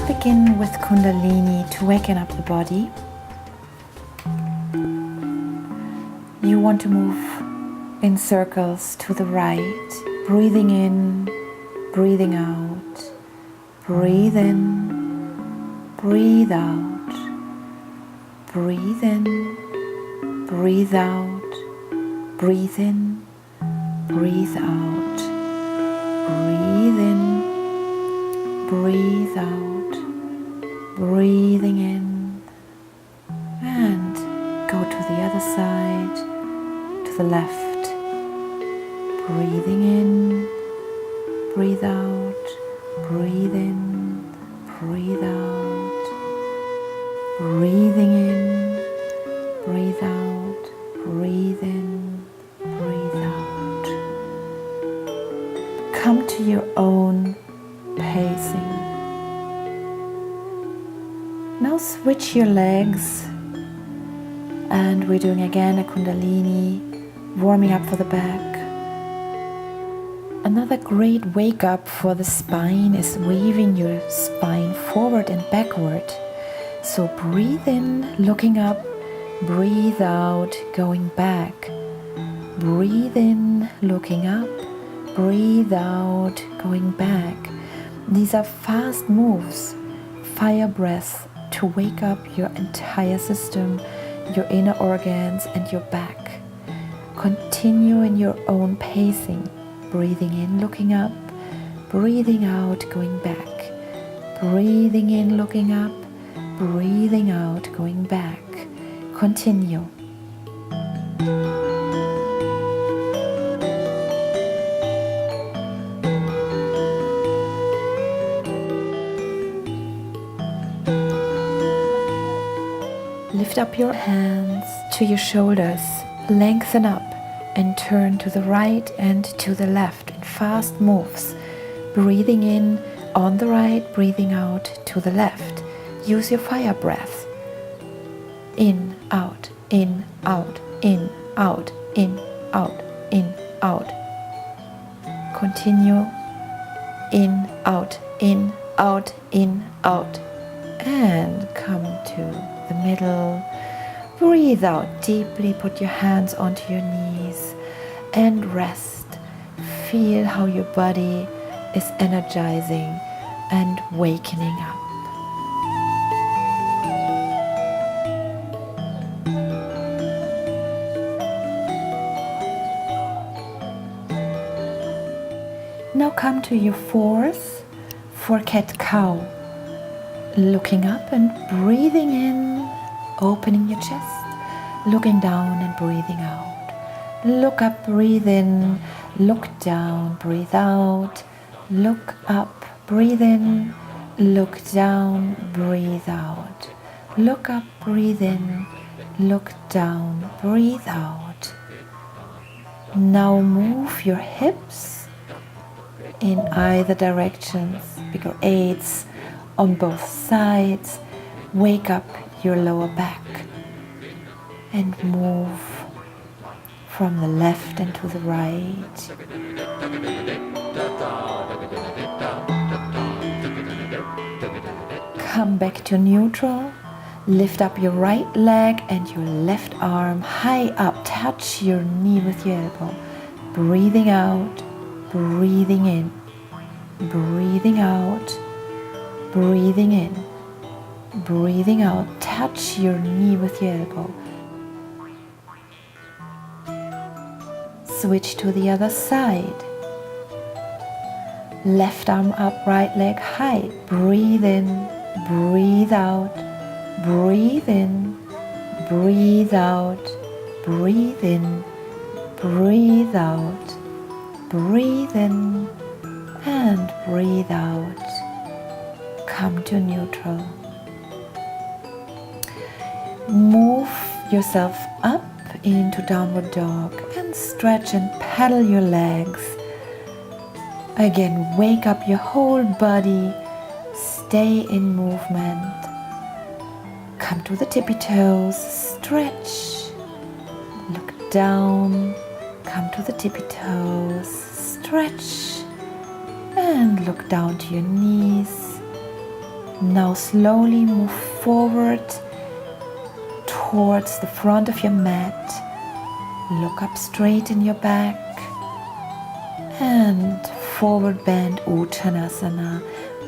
Begin with Kundalini to waken up the body. You want to move in circles to the right, breathing in, breathing out, breathe in, breathe out, breathe in, breathe out, breathe in, breathe out, breathe in, breathe out. Breathing in and go to the other side, to the left. Breathing in, breathe out, breathe in, breathe out. Breathing in, breathe out, breathe in, breathe out. Come to your own pacing. Now switch your legs, and we're doing again a Kundalini, warming up for the back. Another great wake up for the spine is waving your spine forward and backward. So breathe in, looking up, breathe out, going back. Breathe in, looking up, breathe out, going back. These are fast moves, fire breath, to wake up your entire system, your inner organs and your back. Continue in your own pacing, breathing in, looking up, breathing out, going back. Breathing in, looking up, breathing out, going back. Continue. Lift up your hands to your shoulders, lengthen up and turn to the right and to the left in fast moves. Breathing in on the right, breathing out to the left. Use your fire breath. In, out, in, out, in, out, in, out, in, out. Continue. In, out, in, out, in, out. And come to the middle. Breathe out deeply, put your hands onto your knees and rest. Feel how your body is energizing and wakening up. Now come to your fourth for cat-cow. Looking up and breathing in, opening your chest, looking down and breathing out. Look up, breathe in, look down, breathe out. Look up, breathe in, look down, breathe out. Look up, breathe in, look down, breathe out. Now move your hips in either directions, figure eights on both sides. Wake up your lower back and move from the left and to the right. Come back to neutral. Lift up your right leg and your left arm high up. Touch your knee with your elbow. Breathing out, breathing in, breathing out. Breathing in, breathing out. Touch your knee with your elbow. Switch to the other side. Left arm up, right leg high. Breathe in, breathe out. Breathe in, breathe out. Breathe in, breathe out. Breathe in and breathe out. Come to neutral. Move yourself up into downward dog and stretch and pedal your legs. Again, wake up your whole body. Stay in movement. Come to the tippy toes. Stretch. Look down. Come to the tippy toes. Stretch. And look down to your knees. Now slowly move forward towards the front of your mat. Look up straight in your back. And forward bend Uttanasana.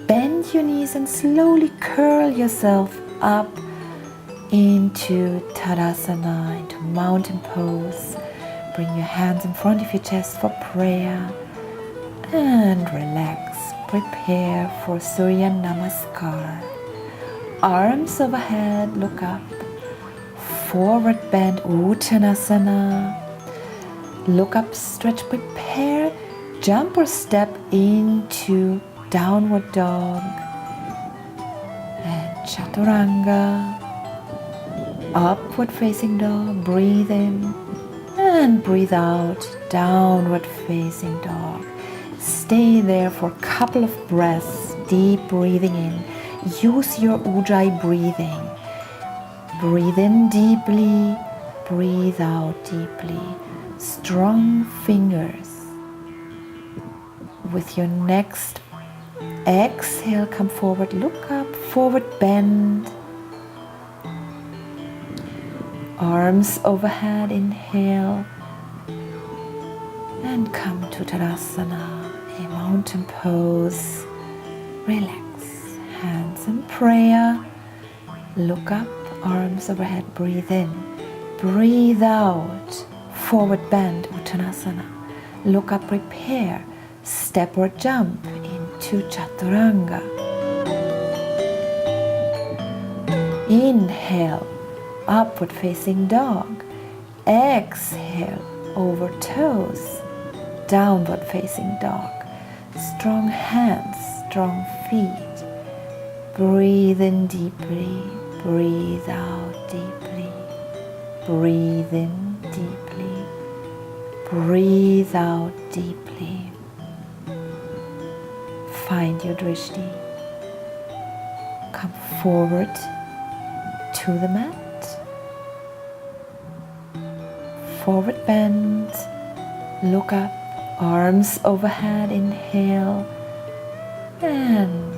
Bend your knees and slowly curl yourself up into Tadasana, into mountain pose. Bring your hands in front of your chest for prayer. And relax. Prepare for Surya Namaskar. Arms overhead, look up. Forward bend Uttanasana. Look up, stretch, prepare. Jump or step into downward dog. And Chaturanga. Upward facing dog. Breathe in and breathe out. Downward facing dog. Stay there for a couple of breaths. Deep breathing in. Use your Ujjayi breathing. Breathe in deeply. Breathe out deeply. Strong fingers. With your next exhale, come forward, look up, forward bend. Arms overhead, inhale. And come to Tadasana, a mountain pose. Relax, hands in prayer. Look up, arms overhead, breathe in. Breathe out, forward bend, Uttanasana. Look up, prepare. Step or jump into Chaturanga. Inhale, upward facing dog. Exhale, over toes, downward facing dog. Strong hands, strong feet. Breathe in deeply, breathe out deeply. Breathe in deeply, breathe out deeply. Find your drishti. Come forward to the mat. Forward bend. Look up. Arms overhead. Inhale. And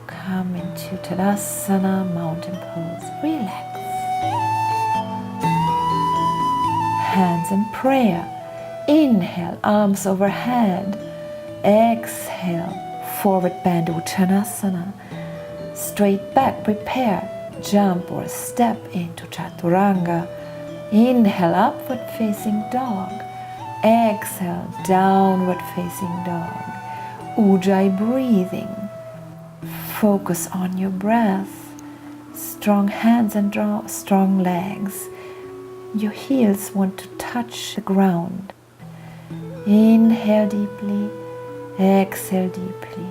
come into Tadasana, mountain pose. Relax. Hands in prayer. Inhale. Arms overhead. Exhale, forward bend Uttanasana. Straight back, prepare. Jump or step into Chaturanga. Inhale, upward facing dog. Exhale, downward facing dog. Ujjayi breathing. Focus on your breath. Strong hands and strong legs. Your heels want to touch the ground. Inhale deeply. Exhale deeply.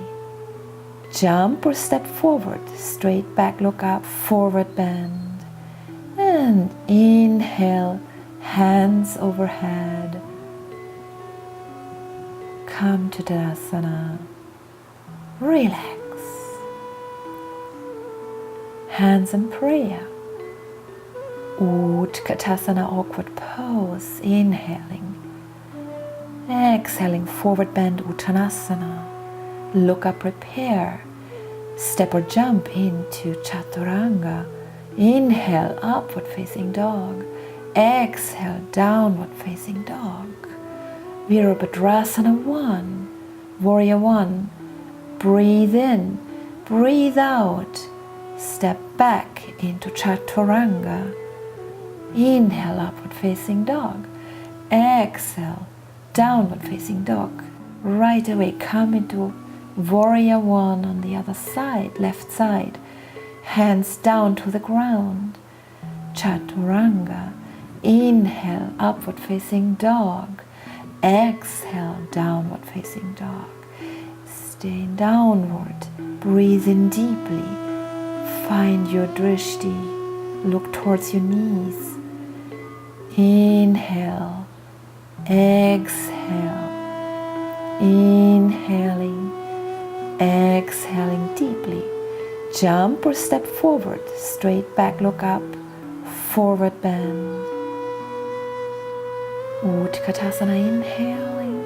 Jump or step forward. Straight back, look up, forward bend. And inhale, hands overhead. Come to Tadasana. Relax. Hands in prayer. Utkatasana, awkward pose. Inhaling. Exhaling, forward bend Uttanasana. Look up, prepare. Step or jump into Chaturanga. Inhale, upward facing dog. Exhale, downward facing dog. Virabhadrasana 1. Warrior 1. Breathe in. Breathe out. Step back into Chaturanga. Inhale, upward facing dog. Exhale, downward facing dog. Right away, come into warrior one on the other side, left side. Hands down to the ground. Chaturanga. Inhale, upward facing dog. Exhale, downward facing dog. Stay downward. Breathe in deeply. Find your drishti. Look towards your knees. Inhale. Exhale. Inhaling. Exhaling deeply. Jump or step forward. Straight back, look up. Forward bend. Utkatasana, inhaling,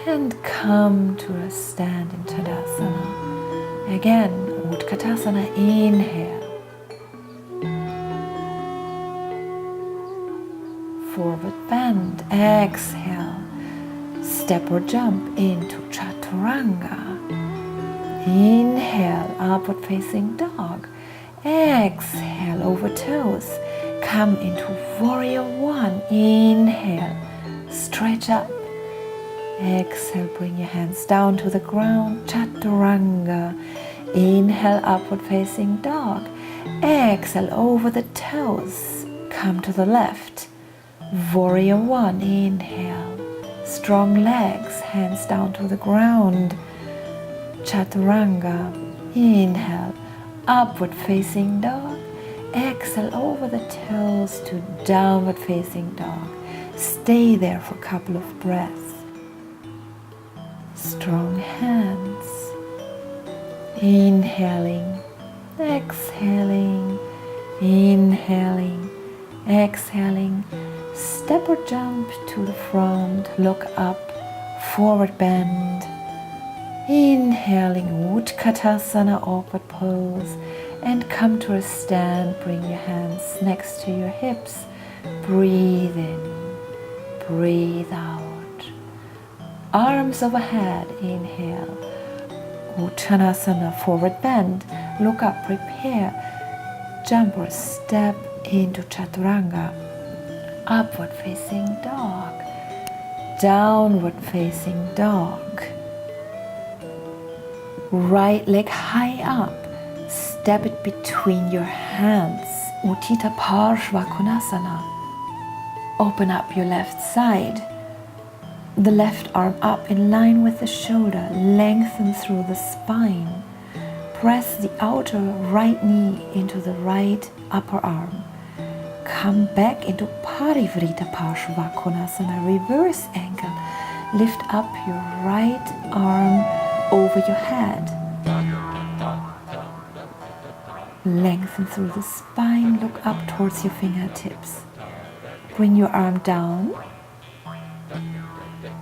and come to a stand in Tadasana. Again, Utkatasana, inhale. Forward bend, exhale. Step or jump into Chaturanga. Inhale, upward facing dog. Exhale, over toes. Come into warrior one. Inhale, stretch up. Exhale, bring your hands down to the ground. Chaturanga. Inhale, upward facing dog. Exhale, over the toes. Come to the left. Warrior one. Inhale. Strong legs, hands down to the ground. Chaturanga. Inhale, upward facing dog. Exhale over the toes to downward facing dog. Stay there for a couple of breaths. Strong hands. Inhaling, exhaling, inhaling, exhaling. Step or jump to the front, look up, forward bend. Inhaling, Utkatasana, awkward pose. And come to a stand, bring your hands next to your hips. Breathe in, breathe out. Arms overhead, inhale. Uttanasana, forward bend. Look up, prepare. Jump or step into Chaturanga. Upward facing dog. Downward facing dog. Right leg high up. Step it between your hands. Uttita Parshva Konasana. Open up your left side. The left arm up in line with the shoulder. Lengthen through the spine. Press the outer right knee into the right upper arm. Come back into Parivrita Parshva Konasana. Reverse angle. Lift up your right arm over your head. Lengthen through the spine, look up towards your fingertips. Bring your arm down.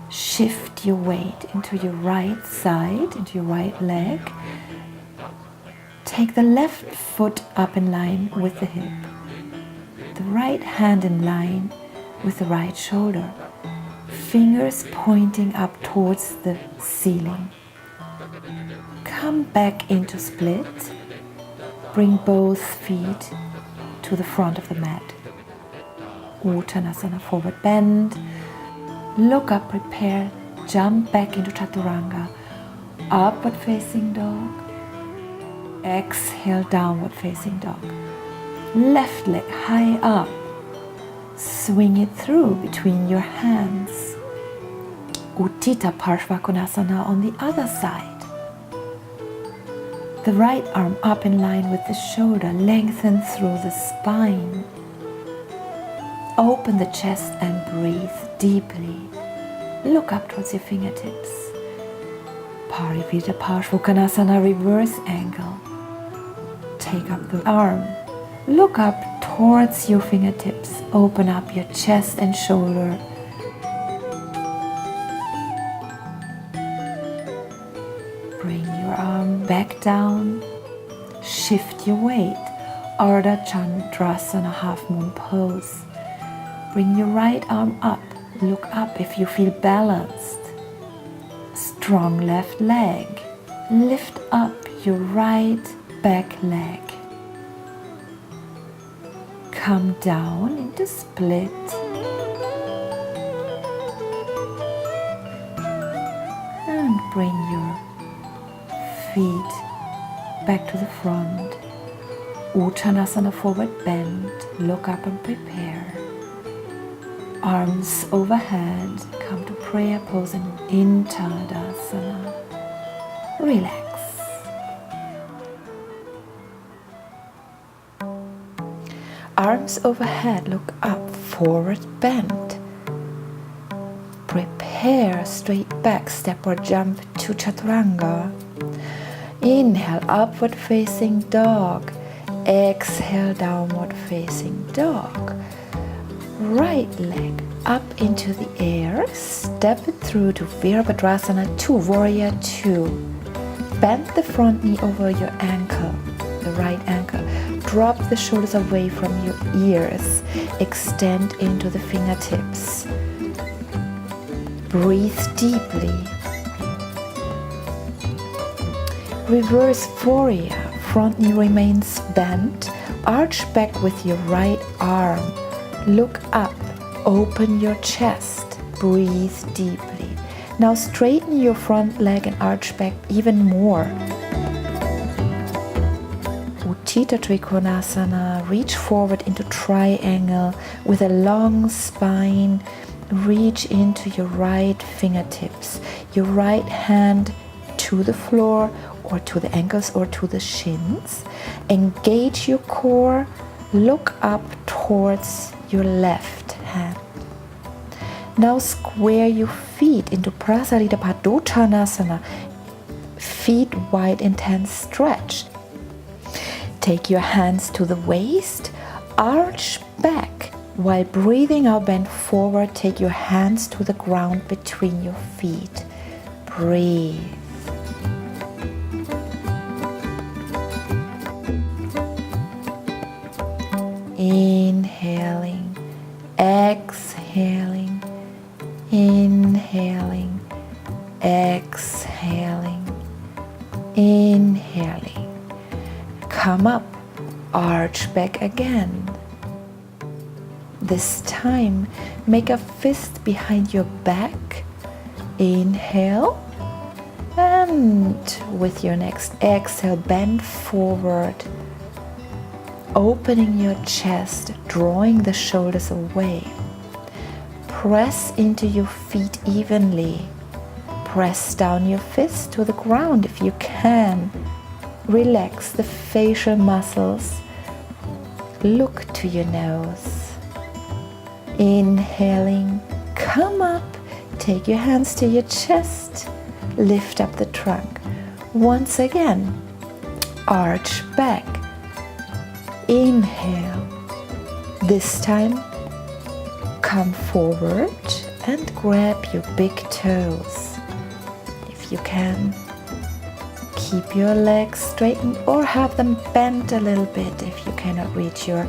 Shift your weight into your right side, into your right leg. Take the left foot up in line with the hip. The right hand in line with the right shoulder. Fingers pointing up towards the ceiling. Come back into split. Bring both feet to the front of the mat. Uttanasana, forward bend. Look up, prepare. Jump back into Chaturanga. Upward facing dog. Exhale, downward facing dog. Left leg high up. Swing it through between your hands. Uttita Parshva Konasana on the other side. The right arm up in line with the shoulder, lengthen through the spine. Open the chest and breathe deeply. Look up towards your fingertips. Parivrita Parshva Konasana, reverse angle. Take up the arm. Look up towards your fingertips. Open up your chest and shoulder. Bring your arm back down. Shift your weight. Ardha Chandrasana, half moon pose. Bring your right arm up. Look up if you feel balanced. Strong left leg. Lift up your right back leg. Come down into split. And bring your feet back to the front. Uttanasana, forward bend. Look up and prepare. Arms overhead. Come to prayer pose in Tadasana. Relax. Arms overhead, look up, forward bend. Prepare, straight back, step or jump to Chaturanga. Inhale, upward facing dog. Exhale, downward facing dog. Right leg up into the air, step it through to Virabhadrasana 2, Warrior 2. Bend the front knee over your ankle, the right ankle. Drop the shoulders away from your ears. Extend into the fingertips. Breathe deeply. Reverse Warrior. Front knee remains bent. Arch back with your right arm. Look up. Open your chest. Breathe deeply. Now straighten your front leg and arch back even more. Utthita Trikonasana. Reach forward into triangle with a long spine. Reach into your right fingertips. Your right hand to the floor or to the ankles or to the shins. Engage your core. Look up towards your left hand. Now square your feet into Prasarita Padottanasana. Feet wide, intense stretch. Take your hands to the waist. Arch back. While breathing out, bend forward. Take your hands to the ground between your feet. Breathe. Inhaling, exhaling, inhaling, exhaling, inhaling. Come up, arch back again. This time, make a fist behind your back. Inhale, and with your next exhale, bend forward. Opening your chest, drawing the shoulders away. Press into your feet evenly. Press down your fist to the ground if you can. Relax the facial muscles. Look to your nose. Inhaling, come up. Take your hands to your chest. Lift up the trunk. Once again, arch back. Inhale. This time, come forward and grab your big toes. If you can, keep your legs straightened or have them bent a little bit. If you cannot reach your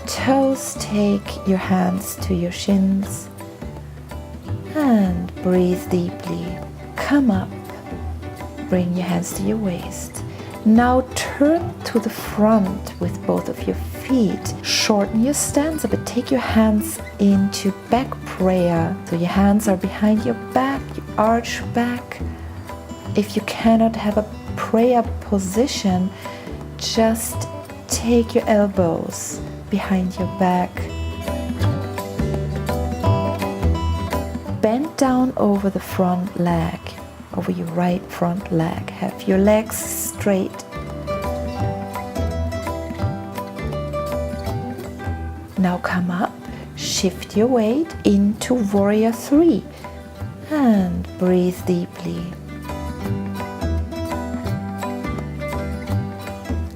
toes, take your hands to your shins and breathe deeply. Come up. Bring your hands to your waist. Now turn to the front with both of your feet. Shorten your stance a bit. Take your hands into back prayer. So your hands are behind your back. You arch back. If you cannot have a prayer position, just take your elbows behind your back. Bend down over the front leg. Over your right front leg. Have your legs straight. Now come up, shift your weight into Warrior 3 and breathe deeply.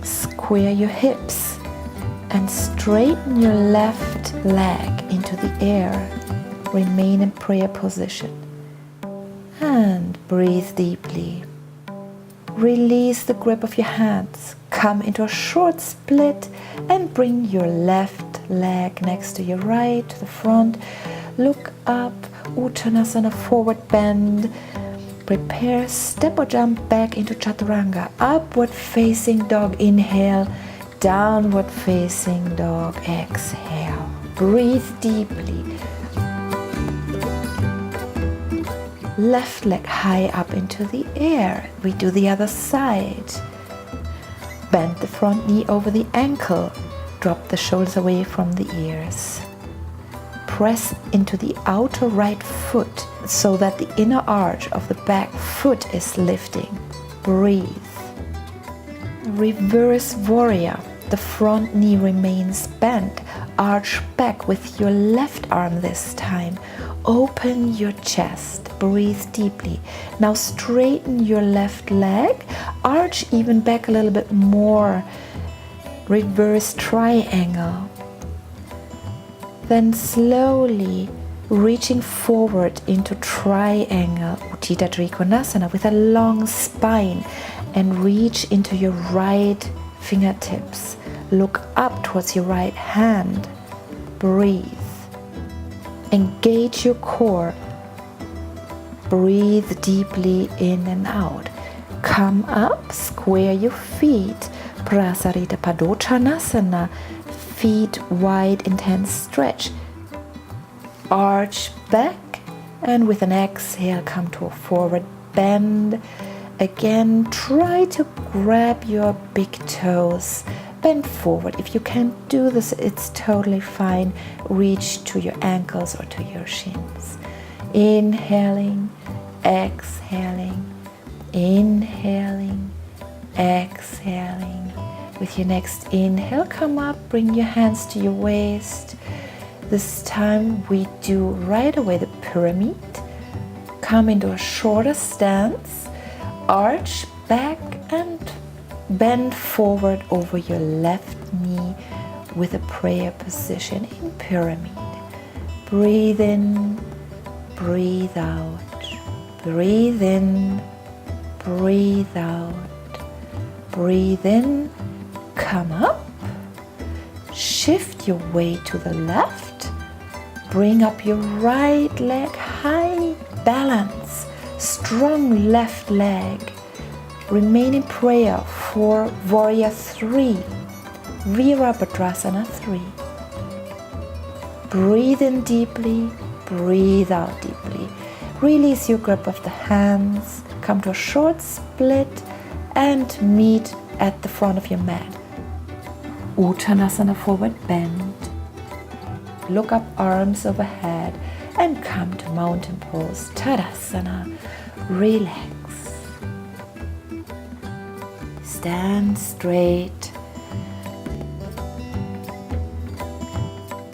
Square your hips and straighten your left leg into the air. Remain in prayer position. And breathe deeply. Release the grip of your hands. Come into a short split and bring your left leg next to your right to the front. Look up, Uttanasana, forward bend. prepare, step or jump back into chaturanga. Upward facing dog, inhale. Downward facing dog, exhale. Breathe deeply. Left leg high up into the air. We do the other side. Bend the front knee over the ankle. Drop the shoulders away from the ears. Press into the outer right foot so that the inner arch of the back foot is lifting. Breathe. Reverse warrior. The front knee remains bent. Arch back with your left arm this time. Open your chest. Breathe deeply. Now straighten your left leg. Arch even back a little bit more. Reverse triangle. Then slowly reaching forward into triangle, Utthita Trikonasana, with a long spine, and reach into your right fingertips. Look up towards your right hand. Breathe. Engage your core. Breathe deeply in and out. Come up, square your feet. Prasarita Padochanasana. Feet wide, intense stretch. Arch back, and with an exhale, come to a forward bend. Again, try to grab your big toes. Bend forward. If you can't do this, it's totally fine. Reach to your ankles or to your shins. Inhaling, exhaling, inhaling, exhaling. With your next inhale, come up, bring your hands to your waist. This time we do right away the pyramid. Come into a shorter stance, arch back and bend forward over your left knee with a prayer position in pyramid. Breathe in, breathe out. Breathe in, breathe out. Breathe in, come up. Shift your weight to the left. Bring up your right leg high. Balance. Strong left leg. Remain in prayer for Warrior 3. Virabhadrasana 3. Breathe in deeply. Breathe out deeply. Release your grip of the hands. Come to a short split and meet at the front of your mat. Uttanasana, forward bend. Look up, arms overhead, and come to mountain pose. Tadasana. Relax. Stand straight.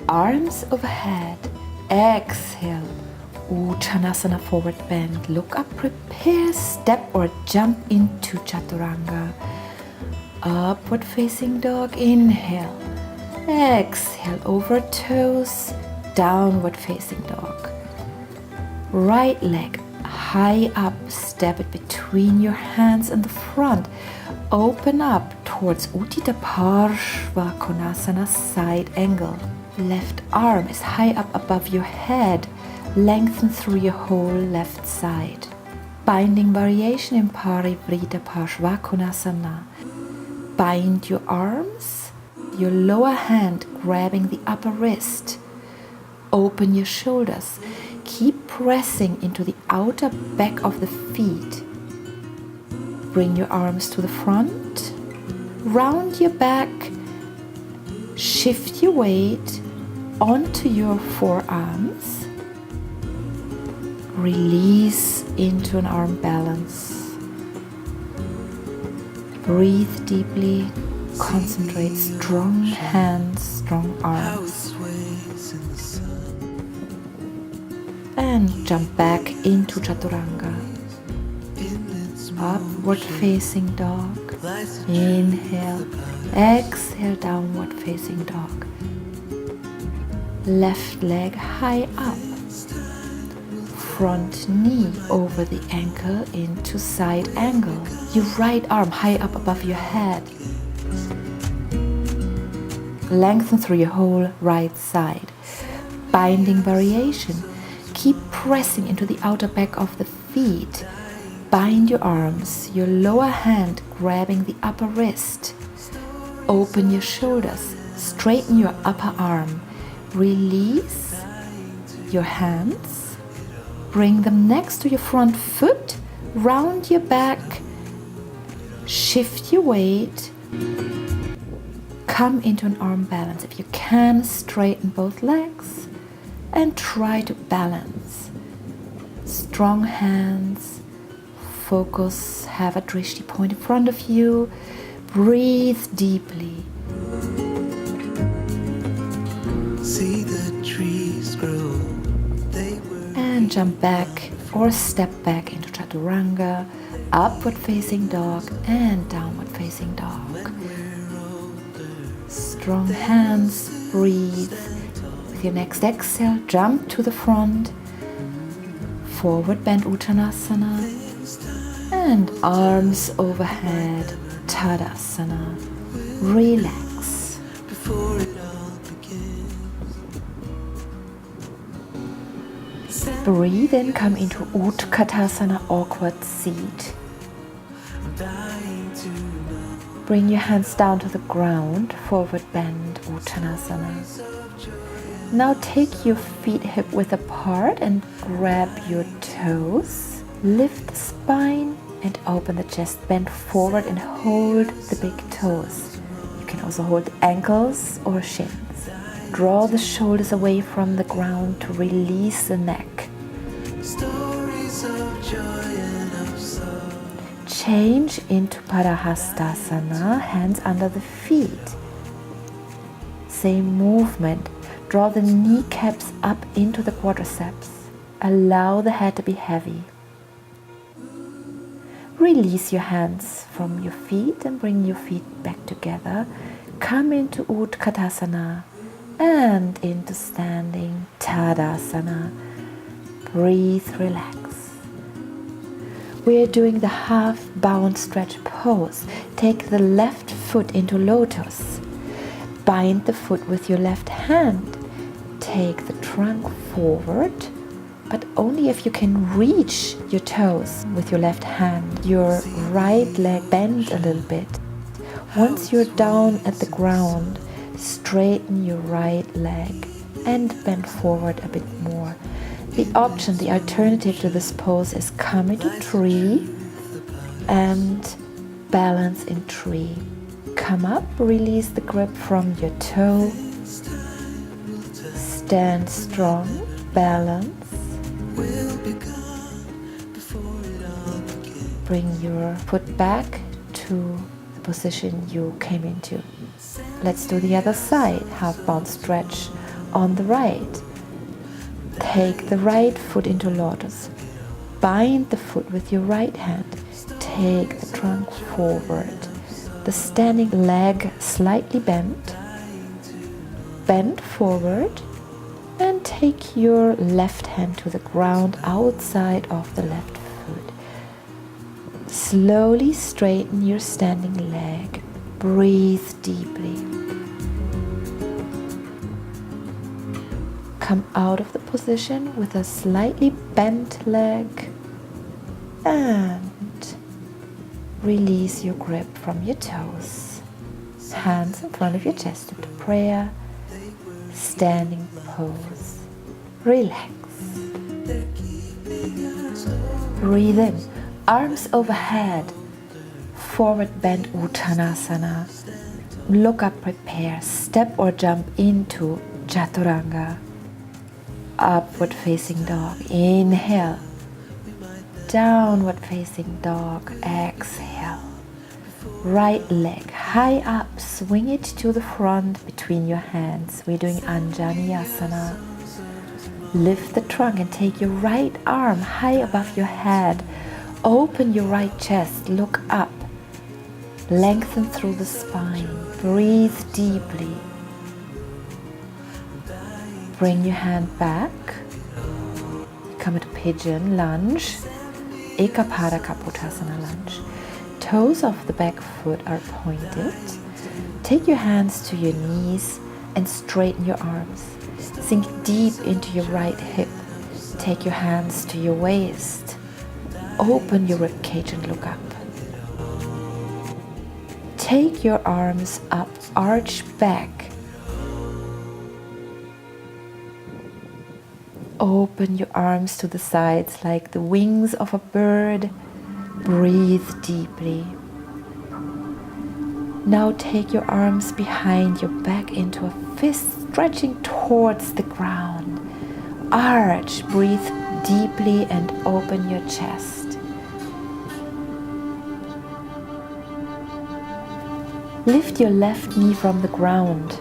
Arms overhead. Exhale. Uttanasana, forward bend. Look up, prepare, step or jump into chaturanga. Upward facing dog, inhale. Exhale, over toes, downward facing dog. Right leg high up, step it between your hands in the front. Open up towards Utthita Parshva Konasana, side angle. Left arm is high up above your head. Lengthen through your whole left side. Binding variation in Parivrita Parshva Konasana. Bind your arms, your lower hand grabbing the upper wrist. Open your shoulders. Keep pressing into the outer back of the feet. Bring your arms to the front. Round your back. Shift your weight onto your forearms. Release into an arm balance. Breathe deeply, concentrate, strong hands, strong arms. And jump back into chaturanga. Upward facing dog. Inhale, exhale, downward facing dog. Left leg high up. Front knee over the ankle into side angle. Your right arm high up above your head. Lengthen through your whole right side. Binding variation. Keep pressing into the outer back of the feet. Bind your arms, your lower hand grabbing the upper wrist. Open your shoulders, straighten your upper arm. Release your hands. Bring them next to your front foot. Round your back. Shift your weight. Come into an arm balance. If you can, straighten both legs and try to balance. Strong hands. Focus. Have a drishti point in front of you. Breathe deeply. See the trees grow. And jump back or step back into Chaturanga, upward facing dog and downward facing dog. Strong hands, breathe. With your next exhale, jump to the front, forward bend Uttanasana, and arms overhead, Tadasana. Relax. Breathe in, come into Utkatasana, awkward seat. Bring your hands down to the ground, forward bend, Uttanasana. Now take your feet hip width apart and grab your toes. Lift the spine and open the chest, bend forward and hold the big toes. You can also hold ankles or shins. Draw the shoulders away from the ground to release the neck. Change into Parahastasana, hands under the feet. Same movement. Draw the kneecaps up into the quadriceps. Allow the head to be heavy. Release your hands from your feet and bring your feet back together. Come into Utkatasana and into standing Tadasana. Breathe, relax. We are doing the half bound stretch pose. Take the left foot into lotus. Bind the foot with your left hand. Take the trunk forward, but only if you can reach your toes with your left hand. Your right leg bend a little bit. Once you're down at the ground, straighten your right leg and bend forward a bit more. The option, the alternative to this pose is come into tree and balance in tree. Come up, release the grip from your toe. Stand strong, balance. Bring your foot back to the position you came into. Let's do the other side, half bound stretch on the right. Take the right foot into lotus. Bind the foot with your right hand. Take the trunk forward. The standing leg slightly bent. Bend forward and take your left hand to the ground outside of the left foot. Slowly straighten your standing leg. Breathe deeply. Come out of the position with a slightly bent leg and release your grip from your toes. Hands in front of your chest into prayer. Standing pose. Relax. Breathe in. Arms overhead. Forward bend Uttanasana. Look up, prepare. Step or jump into Chaturanga. Upward facing dog. Inhale. Downward facing dog. Exhale. Right leg high up. Swing it to the front between your hands. We're doing Anjaneyasana. Lift the trunk and take your right arm high above your head. Open your right chest. Look up. Lengthen through the spine. Breathe deeply. Bring your hand back. Come into pigeon lunge. Ekapada Kapotasana lunge. Toes of the back foot are pointed. Take your hands to your knees and straighten your arms. Sink deep into your right hip. Take your hands to your waist. Open your ribcage and look up. Take your arms up, arch back. Open your arms to the sides like the wings of a bird. Breathe deeply. Now take your arms behind your back into a fist, stretching towards the ground. Arch, breathe deeply and open your chest. Lift your left knee from the ground.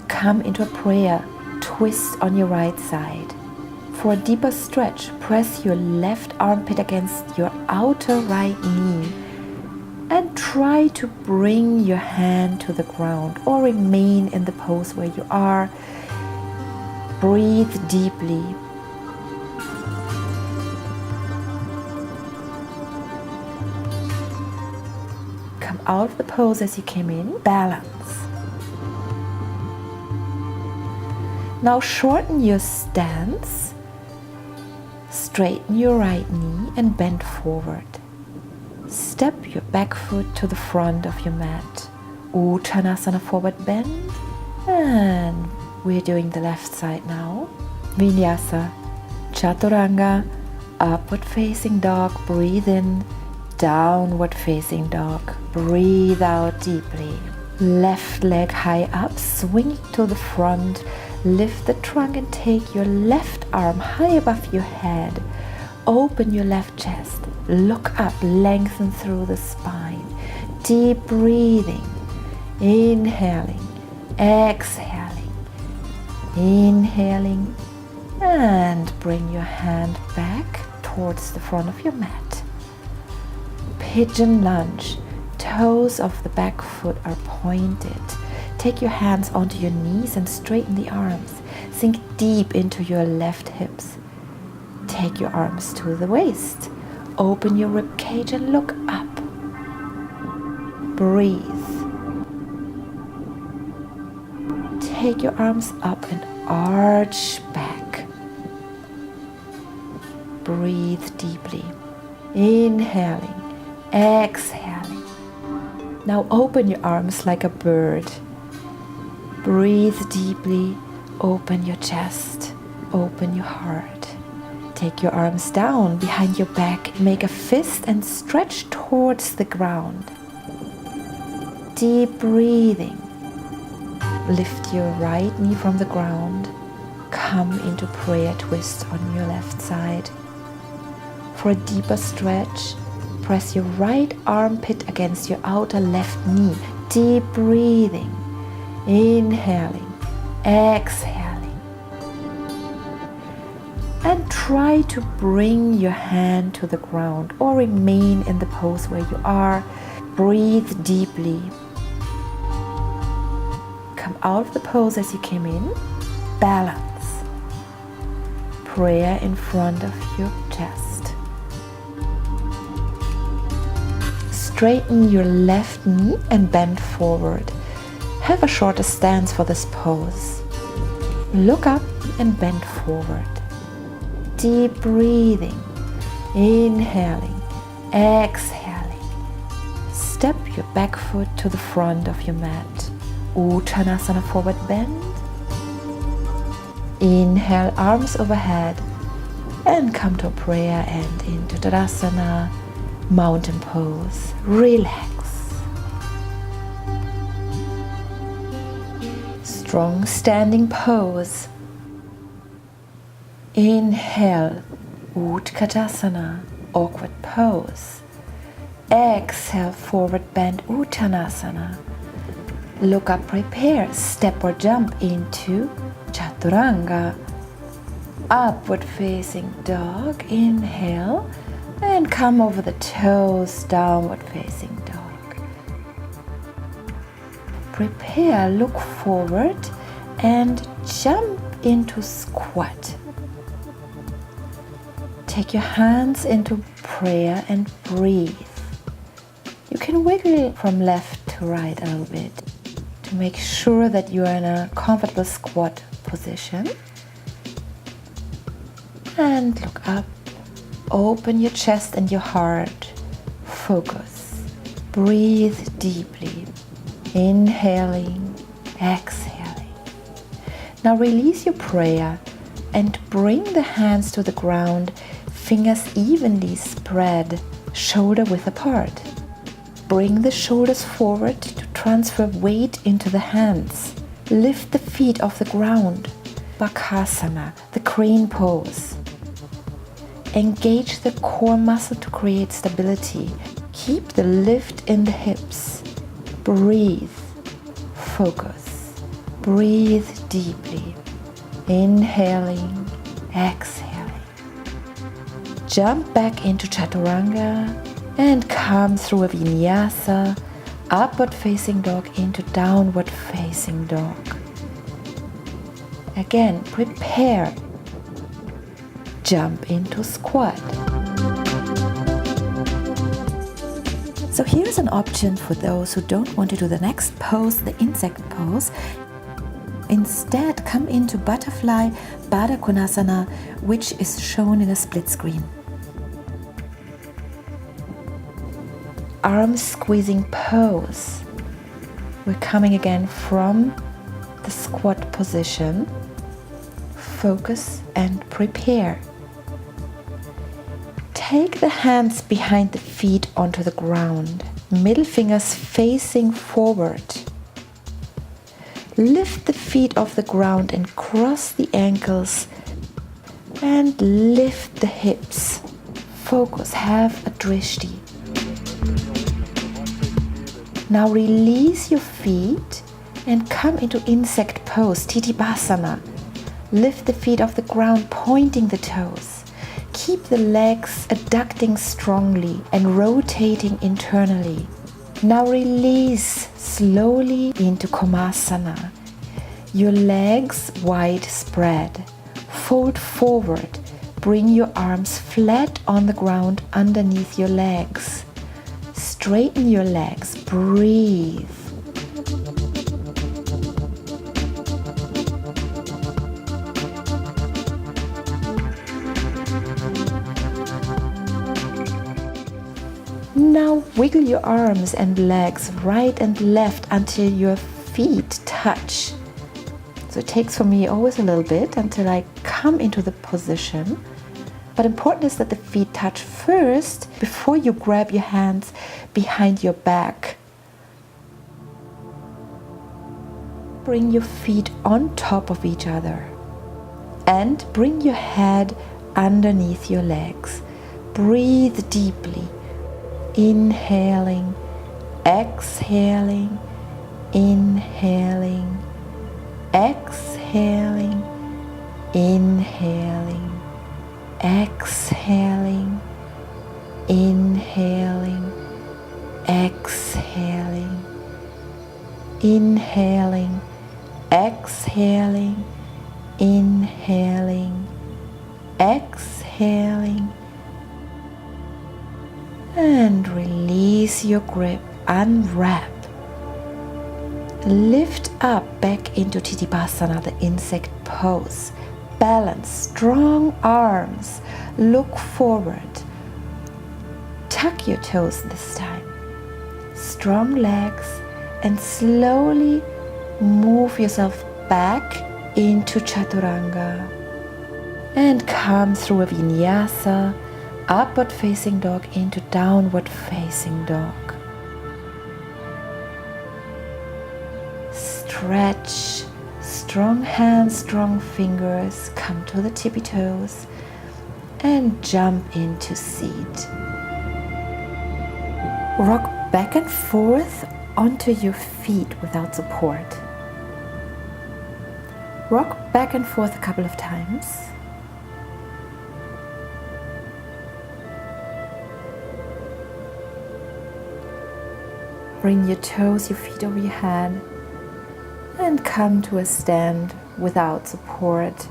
Come into a prayer, twist on your right side. For a deeper stretch, press your left armpit against your outer right knee and try to bring your hand to the ground or remain in the pose where you are. Breathe deeply. Come out of the pose as you came in. Balance. Now shorten your stance. Straighten your right knee and bend forward. Step your back foot to the front of your mat. Uttanasana, forward bend. And we're doing the left side now. Vinyasa, Chaturanga, upward facing dog, breathe in. Downward facing dog, breathe out deeply. Left leg high up, swing to the front. Lift the trunk and take your left arm high above your head. Open your left chest. Look up, lengthen through the spine. Deep breathing. Inhaling, exhaling. Inhaling, and bring your hand back towards the front of your mat. Pigeon lunge. Toes of the back foot are pointed. Take your hands onto your knees and straighten the arms. Sink deep into your left hips. Take your arms to the waist. Open your rib cage and look up. Breathe. Take your arms up and arch back. Breathe deeply. Inhaling, exhaling. Now open your arms like a bird. Breathe deeply, open your chest, open your heart. Take your arms down behind your back, make a fist and stretch towards the ground. Deep breathing. Lift your right knee from the ground. Come into prayer twist on your left side. For a deeper stretch, press your right armpit against your outer left knee. Deep breathing. Inhaling, exhaling. And try to bring your hand to the ground or remain in the pose where you are. Breathe deeply. Come out of the pose as you came in. Balance. Prayer in front of your chest. Straighten your left knee and bend forward. Have a shorter stance for this pose. Look up and bend forward. Deep breathing. Inhaling, exhaling. Step your back foot to the front of your mat. Uttanasana, forward bend. Inhale, arms overhead. And come to a prayer and into Tadasana, mountain pose. Relax. Strong standing pose. Inhale, Utkatasana, awkward pose. Exhale, forward bend, Uttanasana. Look up, prepare, step or jump into Chaturanga. Upward facing dog, inhale, and come over the toes, downward facing dog. Prepare, look forward and jump into squat. Take your hands into prayer and breathe. You can wiggle from left to right a little bit to make sure that you are in a comfortable squat position. And look up, open your chest and your heart. Focus. Breathe deeply. Inhaling, exhaling. Now release your prayer and bring the hands to the ground, fingers evenly spread, shoulder width apart. Bring the shoulders forward to transfer weight into the hands. Lift the feet off the ground. Bakasana, the crane pose. Engage the core muscle to create stability. Keep the lift in the hips. Breathe. Focus. Breathe deeply. Inhaling, exhaling. Jump back into Chaturanga and come through a Vinyasa, upward facing dog into downward facing dog. Again, prepare. Jump into squat. So here's an option for those who don't want to do the next pose, the insect pose. Instead, come into butterfly Baddha Konasana, which is shown in a split screen. Arm squeezing pose. We're coming again from the squat position. Focus and prepare. Take the hands behind the feet onto the ground. Middle fingers facing forward. Lift the feet off the ground and cross the ankles and lift the hips. Focus, have a drishti. Now release your feet and come into insect pose, Titibhasana. Lift the feet off the ground, pointing the toes. Keep the legs adducting strongly and rotating internally. Now release slowly into Komasana. Your legs wide spread. Fold forward. Bring your arms flat on the ground underneath your legs. Straighten your legs. Breathe. Now wiggle your arms and legs right and left until your feet touch. So it takes for me always a little bit until I come into the position. But important is that the feet touch first before you grab your hands behind your back. Bring your feet on top of each other and bring your head underneath your legs. Breathe deeply. Inhaling, exhaling, inhaling, exhaling, inhaling, exhaling, inhaling, exhaling, inhaling, exhaling, inhaling, exhaling, and release your grip, unwrap. Lift up back into Titibhasana, the insect pose. Balance, strong arms, look forward. Tuck your toes this time. Strong legs, and slowly move yourself back into Chaturanga. And come through a Vinyasa, upward facing dog into downward facing dog. Stretch, strong hands, strong fingers, come to the tippy toes and jump into seat. Rock back and forth onto your feet without support. Rock back and forth a couple of times. Bring your toes, your feet over your head, and come to a stand without support.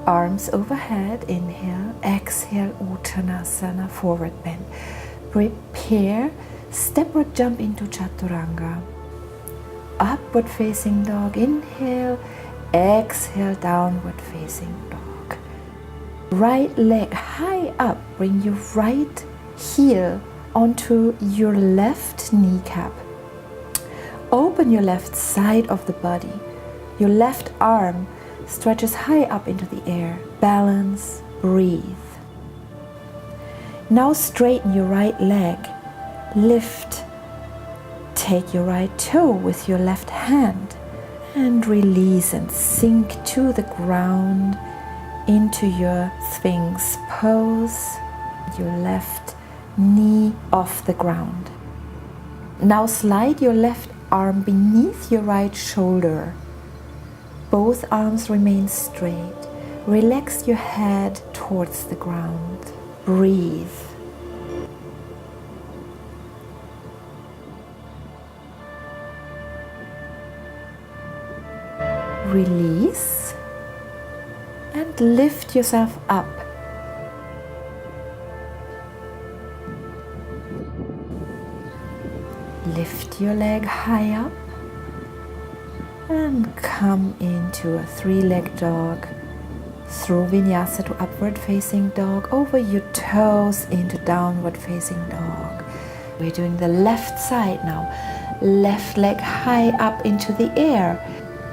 Arms overhead, inhale, exhale, Uttanasana, forward bend. Prepare, stepward jump into Chaturanga. Upward facing dog, inhale, Exhale, downward facing dog. Right leg high up, bring your right heel onto your left kneecap. Open your left side of the body. Your left arm stretches high up into the air. Balance, breathe. Now straighten your right leg. Lift. Take your right toe with your left hand and release and sink to the ground into your Sphinx pose. Your left knee off the ground. Now slide your left arm beneath your right shoulder. Both arms remain straight. Relax your head towards the ground. Breathe. Release and lift yourself up. Lift your leg high up and come into a three-legged dog. Through vinyasa to upward facing dog, over your toes into downward facing dog. We're doing the left side now. Left leg high up into the air.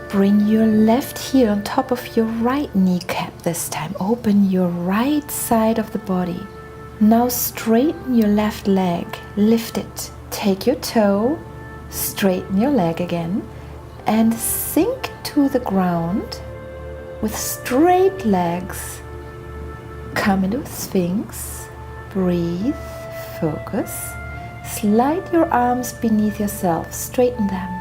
Bring your left heel on top of your right kneecap this time. Open your right side of the body. Now straighten your left leg. Lift it. Take your toe. Straighten your leg again. And sink to the ground with straight legs. Come into Sphinx. Breathe. Focus. Slide your arms beneath yourself. Straighten them.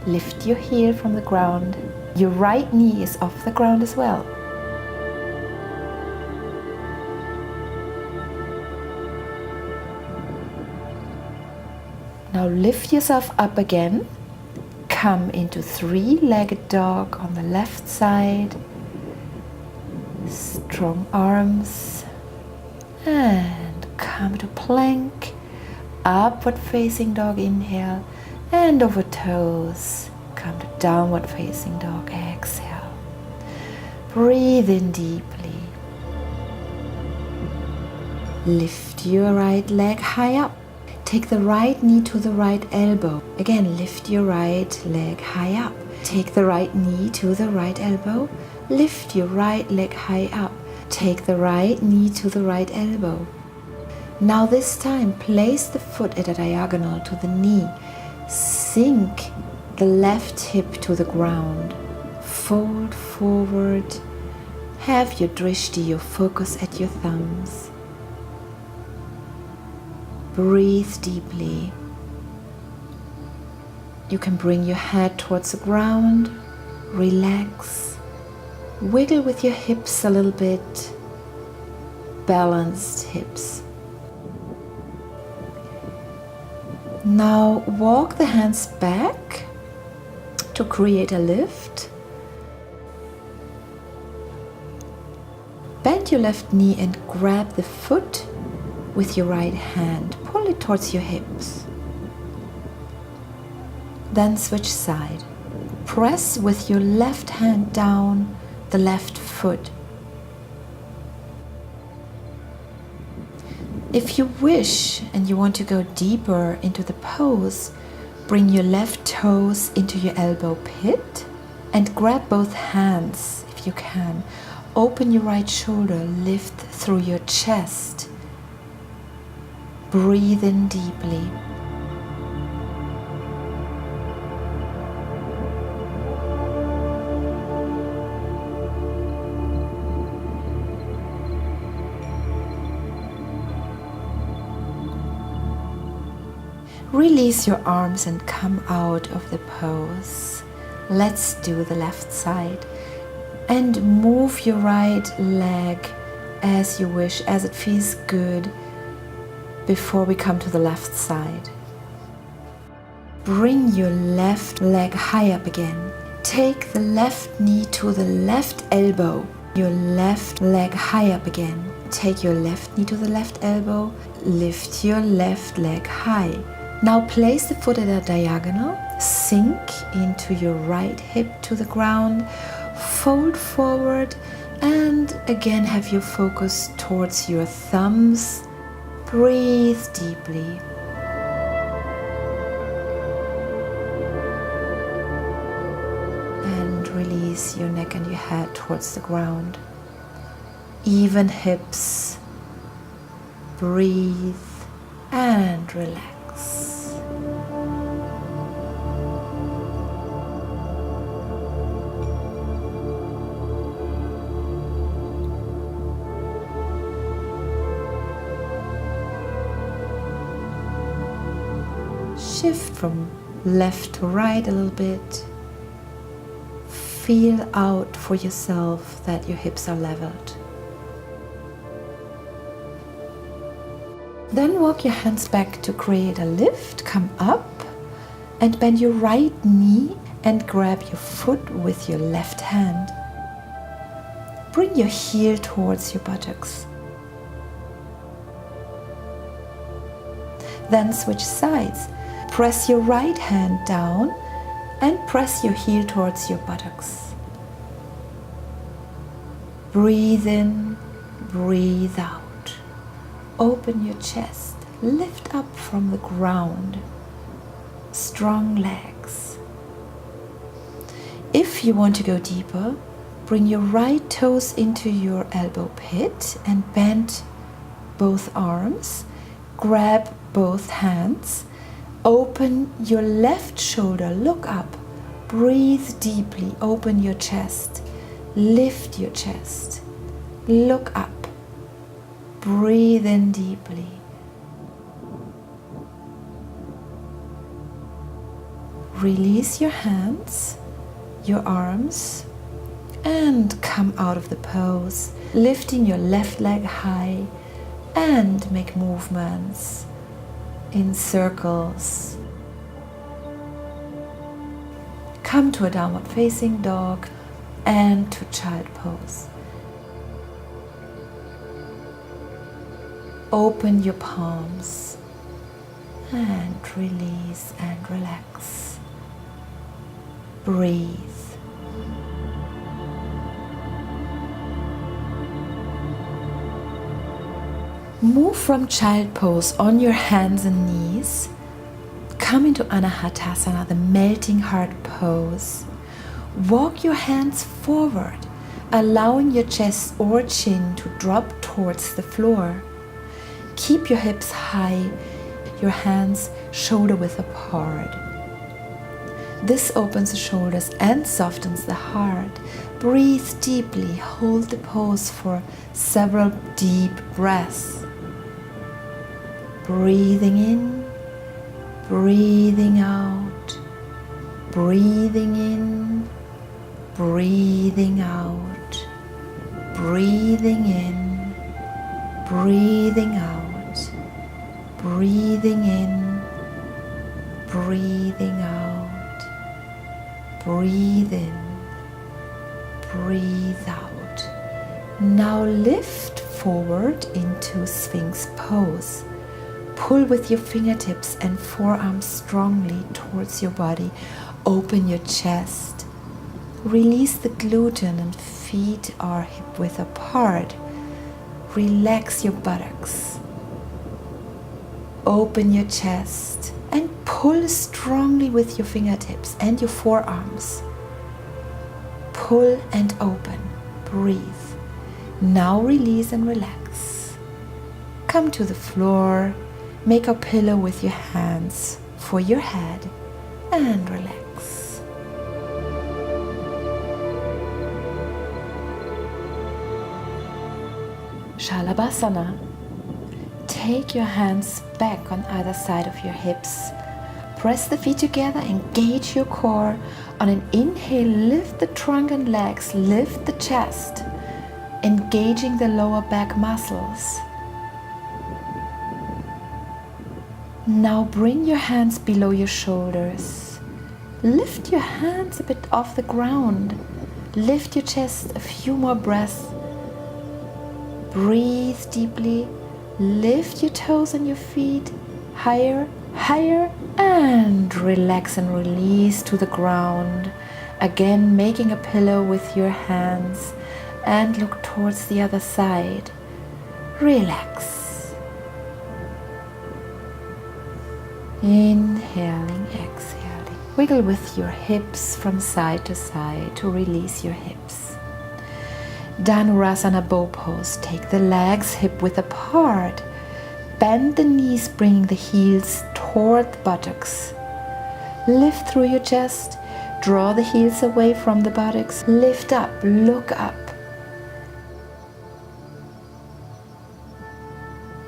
Lift your heel from the ground. Your right knee is off the ground as well. Now lift yourself up again. Come into three-legged dog on the left side. Strong arms. And come to plank. Upward facing dog, inhale. And over toes, come to downward facing dog, exhale. Breathe in deeply. Lift your right leg high up. Take the right knee to the right elbow. Again, lift your right leg high up. Take the right knee to the right elbow. Lift your right leg high up. Take the right knee to the right elbow. Now this time, place the foot at a diagonal to the knee. Sink the left hip to the ground. Fold forward. Have your drishti, your focus at your thumbs. Breathe deeply. You can bring your head towards the ground. Relax. Wiggle with your hips a little bit. Balanced hips. Now walk the hands back to create a lift. Bend your left knee and grab the foot with your right hand. Pull it towards your hips. Then switch side. Press with your left hand down the left foot. If you wish and you want to go deeper into the pose, bring your left toes into your elbow pit and grab both hands if you can. Open your right shoulder, lift through your chest. Breathe in deeply. Release your arms and come out of the pose. Let's do the left side. And move your right leg as you wish, as it feels good, before we come to the left side. Bring your left leg high up again. Take the left knee to the left elbow. Your left leg high up again. Take your left knee to the left elbow. Lift your left leg high. Now place the foot at a diagonal Sink into your right hip to the ground, fold forward, and again have your focus towards your thumbs. Breathe deeply. And release your neck and your head towards the ground. Even hips. Breathe and relax. Shift from left to right a little bit. Feel out for yourself that your hips are leveled. Then walk your hands back to create a lift. Come up and bend your right knee and grab your foot with your left hand. Bring your heel towards your buttocks. Then switch sides. Press your right hand down and press your heel towards your buttocks. Breathe in, breathe out. Open your chest, lift up from the ground. Strong legs. If you want to go deeper, bring your right toes into your elbow pit and bend both arms. Grab both hands. Open your left shoulder, look up, breathe deeply, open your chest, lift your chest, look up, breathe in deeply. Release your hands, your arms, and come out of the pose, lifting your left leg high and make movements in circles. Come to a downward facing dog and to child pose. Open your palms and release and relax. Breathe. Move from child pose on your hands and knees. Come into Anahatasana, the melting heart pose. Walk your hands forward, allowing your chest or chin to drop towards the floor. Keep your hips high, your hands shoulder width apart. This opens the shoulders and softens the heart. Breathe deeply, hold the pose for several deep breaths. Breathing in, breathing out, breathing in, breathing out, breathing in, breathing out, breathing in, breathing out, breathe in, breathe out. Now lift forward into Sphinx pose. Pull with your fingertips and forearms strongly towards your body. Open your chest. Release the gluten and feet are hip width apart. Relax your buttocks. Open your chest and pull strongly with your fingertips and your forearms. Pull and open. Breathe. Now release and relax. Come to the floor. Make a pillow with your hands for your head and relax. Shalabhasana. Take your hands back on either side of your hips. Press the feet together, engage your core. On an inhale, lift the trunk and legs, lift the chest, engaging the lower back muscles. Now bring your hands below your shoulders. Lift your hands a bit off the ground. Lift your chest a few more breaths. Breathe deeply. Lift your toes and your feet higher higher, and relax and release to the ground. Again, making a pillow with your hands and look towards the other side. Relax. Inhaling, exhaling. Wiggle with your hips from side to side to release your hips. Dhanurasana bow pose. Take the legs hip width apart. Bend the knees, bringing the heels toward the buttocks. Lift through your chest. Draw the heels away from the buttocks. Lift up, look up.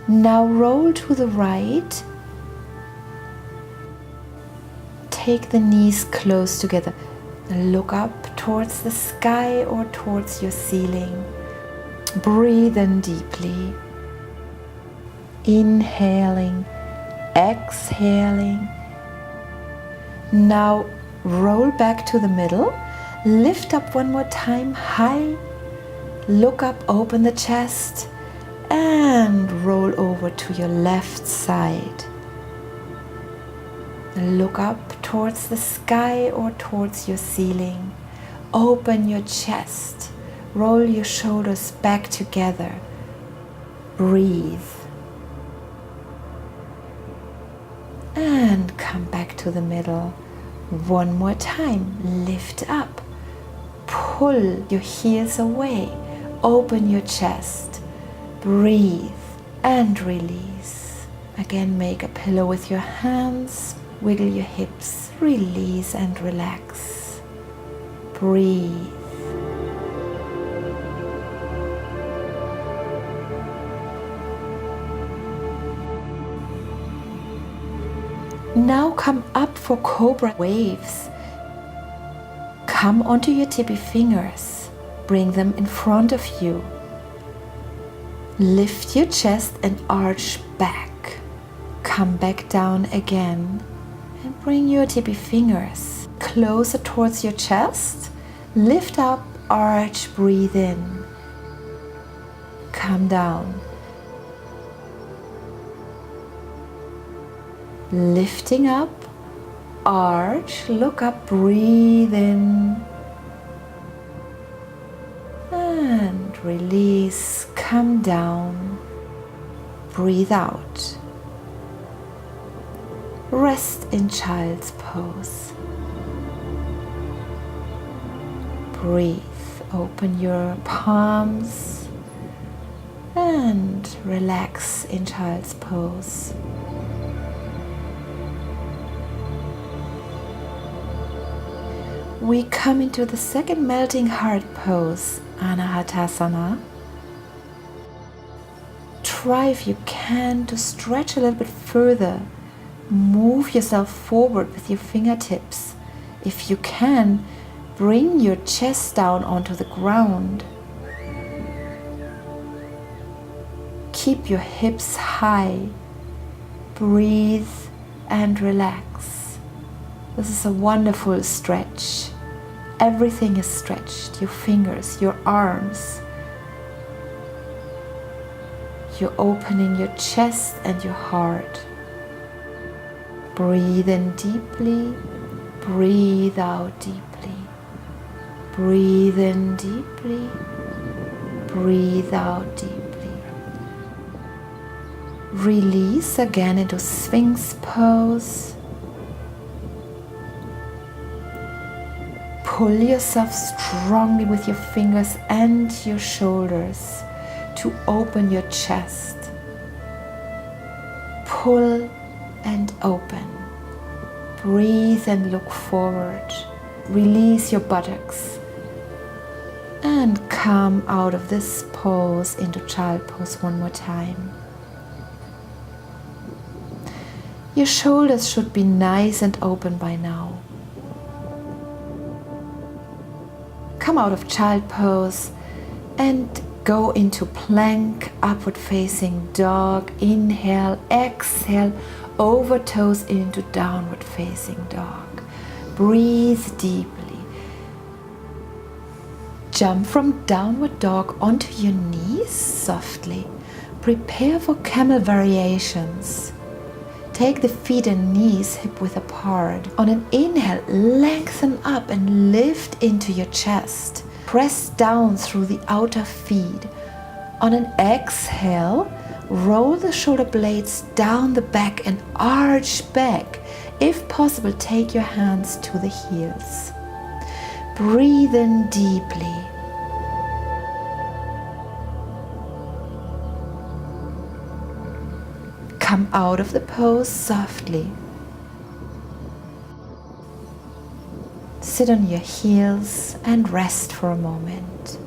Now roll to the right. Take the knees close together. Look up towards the sky or towards your ceiling. Breathe in deeply. Inhaling, exhaling. Now roll back to the middle. Lift up one more time, high. Look up, open the chest. And roll over to your left side. Look up towards the sky or towards your ceiling. Open your chest. Roll your shoulders back together. Breathe. And come back to the middle. One more time. Lift up. Pull your heels away. Open your chest. Breathe and release. Again, make a pillow with your hands. Wiggle your hips. Release and relax. Breathe. Now come up for cobra waves. Come onto your tippy fingers. Bring them in front of you. Lift your chest and arch back. Come back down again and bring your tippy fingers closer towards your chest. Lift up, arch, breathe in. Come down. Lifting up, arch, look up, breathe in. And release, come down, breathe out. Rest in child's pose. Breathe, open your palms and relax in child's pose. We come into the second melting heart pose, Anahatasana. Try if you can to stretch a little bit further. Move yourself forward with your fingertips. If you can, bring your chest down onto the ground. Keep your hips high. Breathe and relax. This is a wonderful stretch. Everything is stretched. Your fingers, your arms. You're opening your chest and your heart. Breathe in deeply. Breathe out deeply. Breathe in deeply. Breathe out deeply. Release again into Sphinx pose. Pull yourself strongly with your fingers and your shoulders to open your chest. Pull and open. Breathe and look forward. Release your buttocks. And come out of this pose into child pose one more time. Your shoulders should be nice and open by now. Come out of child pose and go into plank, upward facing dog. Inhale, exhale, over toes into downward facing dog. Breathe deeply. Jump from downward dog onto your knees softly. Prepare for camel variations. Take the feet and knees hip-width apart. On an inhale, lengthen up and lift into your chest. Press down through the outer feet. On an exhale, roll the shoulder blades down the back and arch back. If possible, take your hands to the heels. Breathe in deeply. Come out of the pose softly. Sit on your heels and rest for a moment.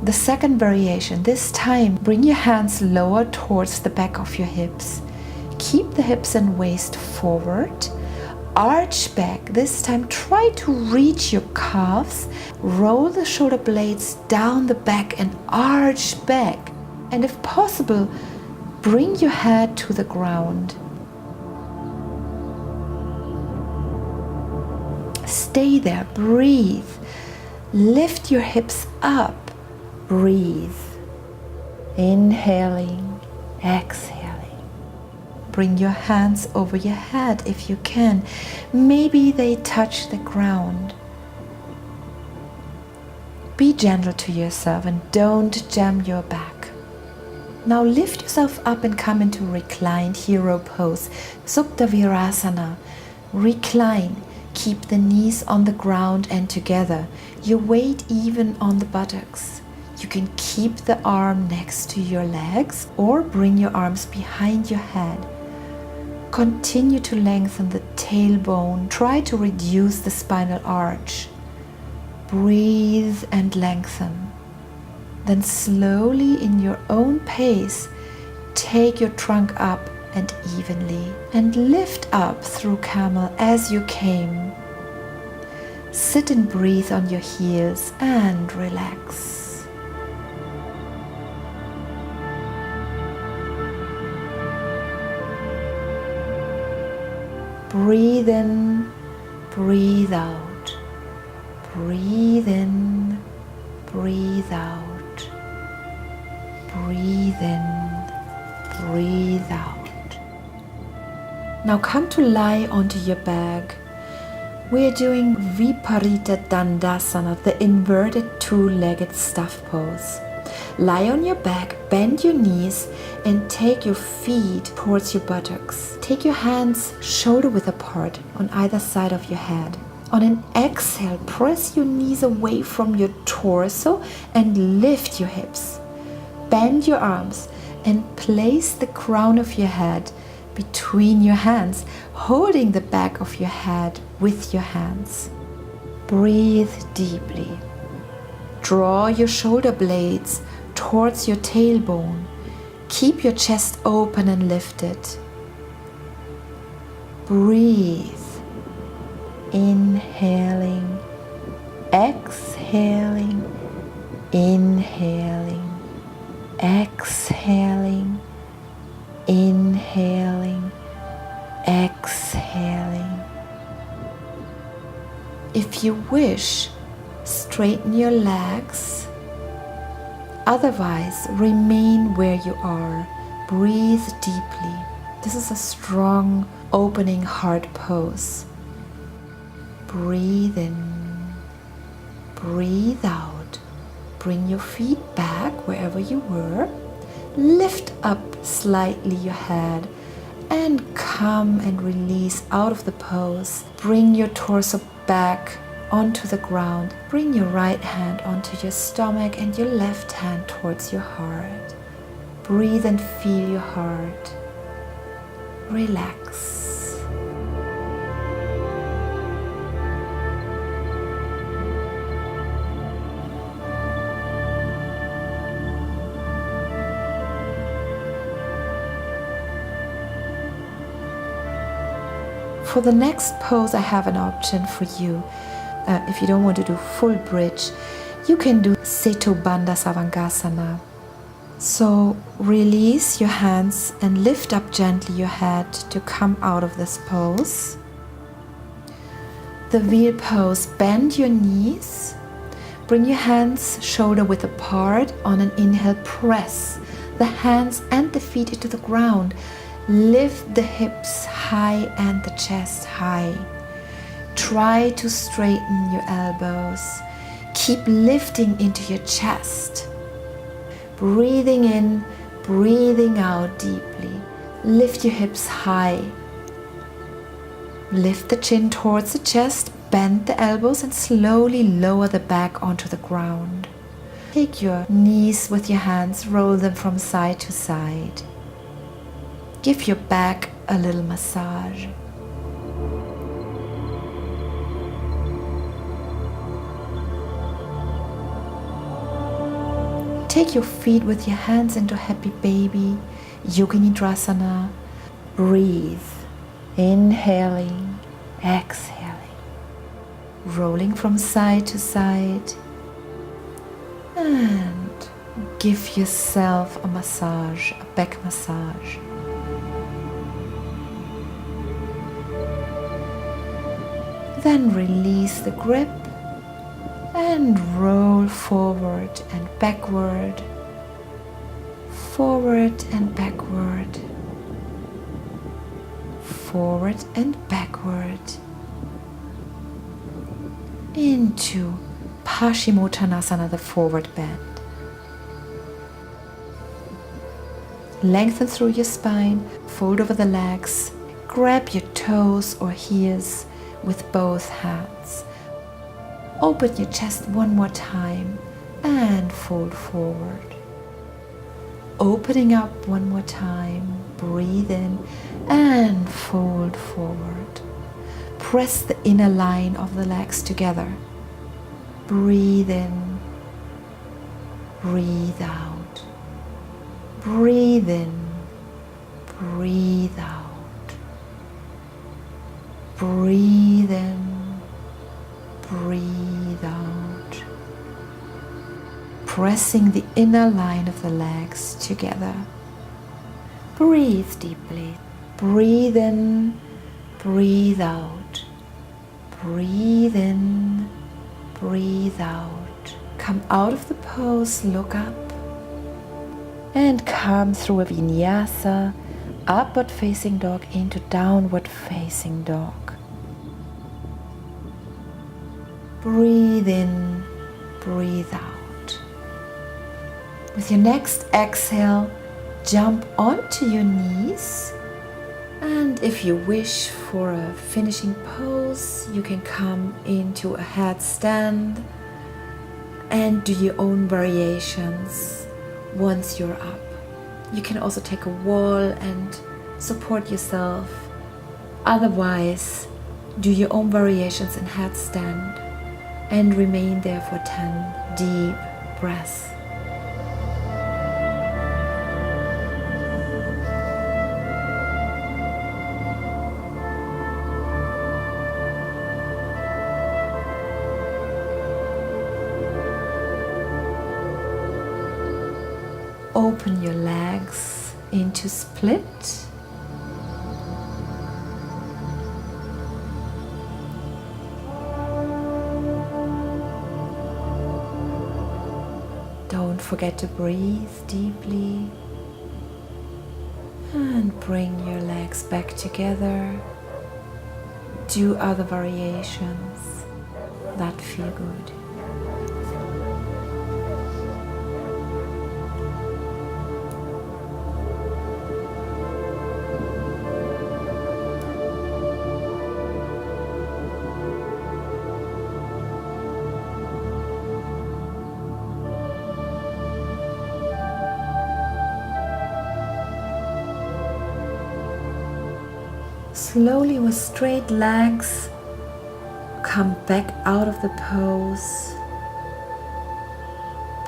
The second variation, this time bring your hands lower towards the back of your hips. Keep the hips and waist forward. Arch back. This time try to reach your calves. Roll the shoulder blades down the back and arch back. And if possible, bring your head to the ground. Stay there. Breathe. Lift your hips up. Breathe. Inhaling, exhaling. Bring your hands over your head if you can. Maybe they touch the ground. Be gentle to yourself and don't jam your back. Now lift yourself up and come into reclined hero pose, Supta Virasana. Recline. Keep the knees on the ground and together. Your weight even on the buttocks. You can keep the arm next to your legs or bring your arms behind your head. Continue to lengthen the tailbone. Try to reduce the spinal arch. Breathe and lengthen. Then slowly in your own pace, take your trunk up and evenly and lift up through camel as you came. Sit and breathe on your heels and relax. Breathe in, breathe out. Breathe in, breathe out. Breathe in, breathe out. Now come to lie onto your back. We are doing Viparita Dandasana, the inverted two-legged staff pose. Lie on your back, bend your knees and take your feet towards your buttocks. Take your hands shoulder-width apart on either side of your head. On an exhale, press your knees away from your torso and lift your hips. Bend your arms and place the crown of your head between your hands, holding the back of your head with your hands. Breathe deeply. Draw your shoulder blades towards your tailbone. Keep your chest open and lifted. Breathe. Inhaling, exhaling, inhaling, exhaling, inhaling, exhaling. If you wish, straighten your legs. Otherwise, remain where you are. Breathe deeply. This is a strong opening heart pose. Breathe in, breathe out. Bring your feet back wherever you were. Lift up slightly your head and come and release out of the pose. Bring your torso back onto the ground. Bring your right hand onto your stomach and your left hand towards your heart. Breathe and feel your heart. Relax. For the next pose, I have an option for you. If you don't want to do full bridge, you can do Seto Bandha Savangasana. So release your hands and lift up gently your head to come out of this pose. The wheel pose, bend your knees, Bring your hands shoulder width apart. On an inhale, press the hands and the feet into the ground. Lift the hips high and the chest high. Try to straighten your elbows. Keep lifting into your chest. Breathing in, breathing out deeply. Lift your hips high. Lift the chin towards the chest, bend the elbows and slowly lower the back onto the ground. Take your knees with your hands, roll them from side to side. Give your back a little massage. Take your feet with your hands into happy baby, yoga nidrasana. Breathe. Inhaling, exhaling, rolling from side to side, and give yourself a massage, a back massage. Then release the grip and roll forward and backward, forward and backward. Forward and backward into Paschimottanasana, the forward bend. Lengthen through your spine, fold over the legs, grab your toes or heels with both hands. Open your chest one more time and fold forward. Opening up one more time, breathe in and fold forward. Press the inner line of the legs together. Breathe in, breathe out. Breathe in, breathe out. Breathe in, breathe out. Pressing the inner line of the legs together. Breathe deeply. Breathe in, breathe out. Breathe in, breathe out. Come out of the pose, look up. And come through a vinyasa, upward facing dog into downward facing dog. Breathe in, breathe out. With your next exhale, jump onto your knees, and if you wish for a finishing pose, you can come into a headstand and do your own variations once you're up. You can also take a wall and support yourself. Otherwise, do your own variations in headstand and remain there for 10 deep breaths. Open your legs into split. Don't forget to breathe deeply and bring your legs back together. Do other variations that feel good. Slowly with straight legs, come back out of the pose.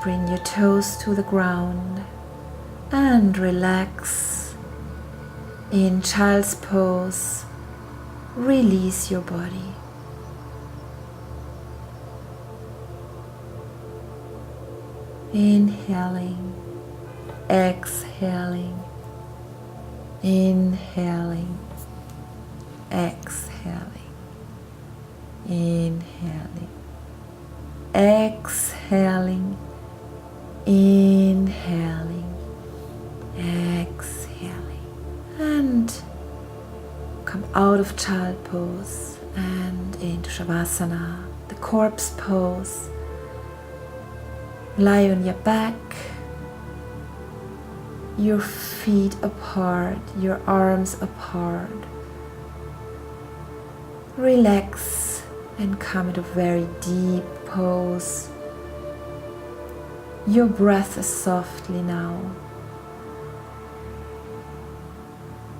Bring your toes to the ground and relax. In child's pose, release your body. Inhaling, exhaling, inhaling, exhaling, inhaling, exhaling, inhaling, exhaling, and come out of child pose and into Shavasana, the corpse pose. Lie on your back, your feet apart, your arms apart. Relax and come into a very deep pose. Your breath is softly now.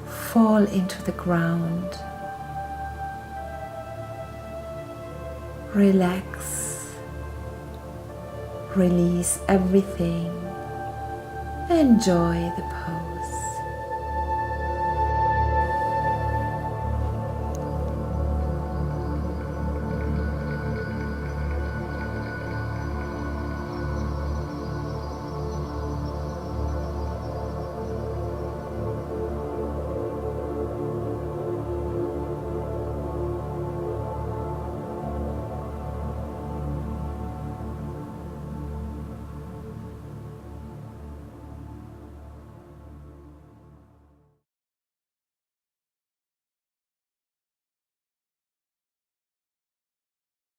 Fall into the ground. Relax. Release everything. Enjoy the pose.